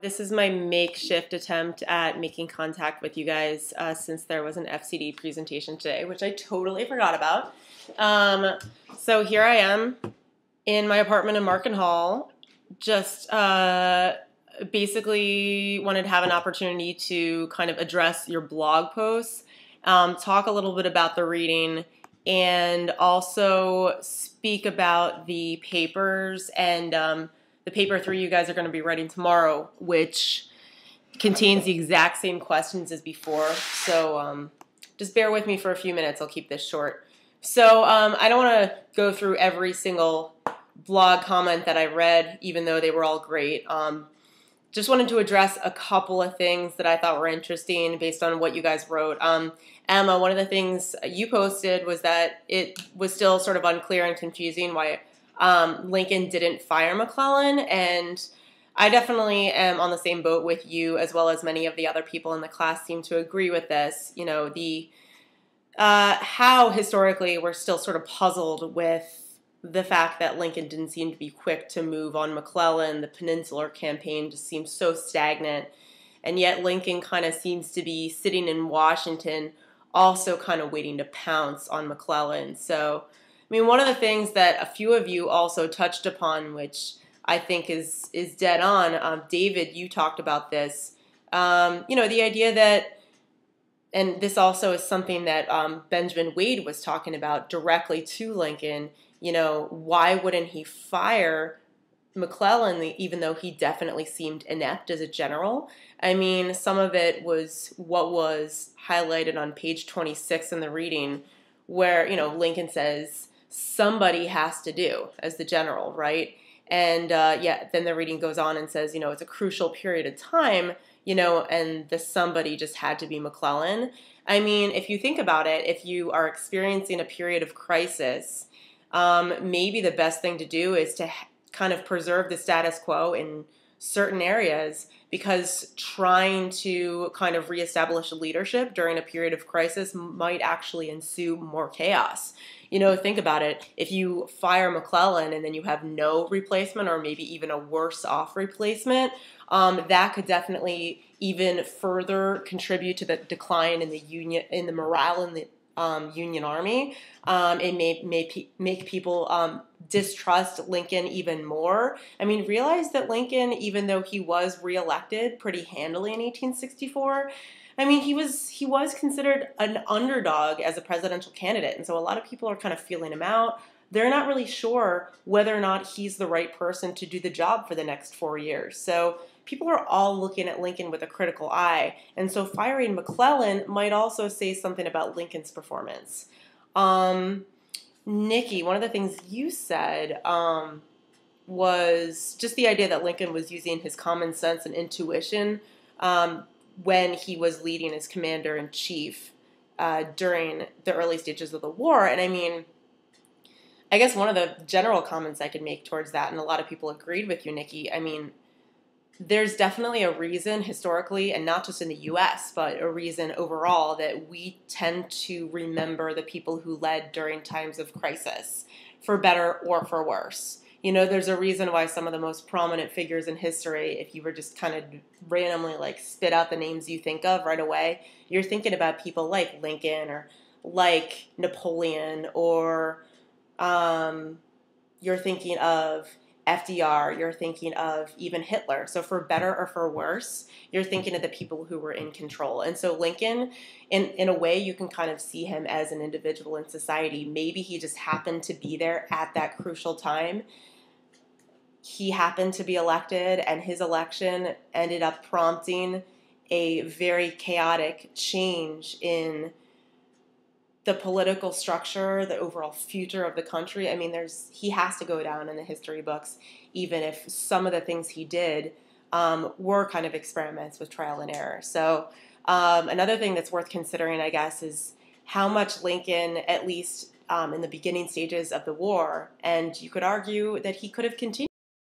This is my makeshift attempt at making contact with you guys since there was an FCD presentation today, which I totally forgot about. So here I am in my apartment in Marken Hall, just basically wanted to have an opportunity to kind of address your blog posts, talk a little bit about the reading, and also speak about the papers and the paper 3 you guys are going to be writing tomorrow, which contains the exact same questions as before. So just bear with me for a few minutes. I'll keep this short. So I don't want to go through every single blog comment that I read, even though they were all great. Just wanted to address a couple of things that I thought were interesting based on what you guys wrote. Emma, one of the things you posted was that it was still sort of unclear and confusing why Lincoln didn't fire McClellan, and I definitely am on the same boat with you, as well as many of the other people in the class seem to agree with this. You know, the how historically we're still sort of puzzled with the fact that Lincoln didn't seem to be quick to move on McClellan. The Peninsular Campaign just seems so stagnant, and yet Lincoln kind of seems to be sitting in Washington, also kind of waiting to pounce on McClellan. So I mean, one of the things that a few of you also touched upon, which I think is dead on, David, you talked about this, you know, the idea that, and this also is something that Benjamin Wade was talking about directly to Lincoln, you know, why wouldn't he fire McClellan, even though he definitely seemed inept as a general? I mean, some of it was what was highlighted on page 26 in the reading, where, you know, Lincoln says, somebody has to do as the general, right? And yeah, then the reading goes on and says, you know, it's a crucial period of time, you know, and the somebody just had to be McClellan. I mean, if you think about it, if you are experiencing a period of crisis, maybe the best thing to do is to kind of preserve the status quo in certain areas, because trying to kind of reestablish leadership during a period of crisis might actually ensue more chaos. You know, think about it. If you fire McClellan and then you have no replacement, or maybe even a worse off replacement, that could definitely even further contribute to the decline in the Union, in the morale in the Union Army. It may make people distrust Lincoln even more. I mean, realize that Lincoln, even though he was reelected pretty handily in 1864, I mean, he was considered an underdog as a presidential candidate, and so a lot of people are kind of feeling him out. They're not really sure whether or not he's the right person to do the job for the next 4 years. So people are all looking at Lincoln with a critical eye, and so firing McClellan might also say something about Lincoln's performance. Nikki, one of the things you said was just the idea that Lincoln was using his common sense and intuition when he was leading as commander-in-chief during the early stages of the war. And I mean, I guess one of the general comments I could make towards that, and a lot of people agreed with you, Nikki, I mean, there's definitely a reason historically, and not just in the U.S., but a reason overall, that we tend to remember the people who led during times of crisis, for better or for worse. You know, there's a reason why some of the most prominent figures in history, if you were just kind of randomly like spit out the names you think of right away, you're thinking about people like Lincoln or like Napoleon, or you're thinking of FDR, you're thinking of even Hitler. So for better or for worse, you're thinking of the people who were in control. And so Lincoln, in a way, you can kind of see him as an individual in society. Maybe he just happened to be there at that crucial time. He happened to be elected, and his election ended up prompting a very chaotic change in the political structure, the overall future of the country. I mean, he has to go down in the history books, even if some of the things he did were kind of experiments with trial and error. So another thing that's worth considering, I guess, is how much Lincoln, at least in the beginning stages of the war, and you could argue that he could have continued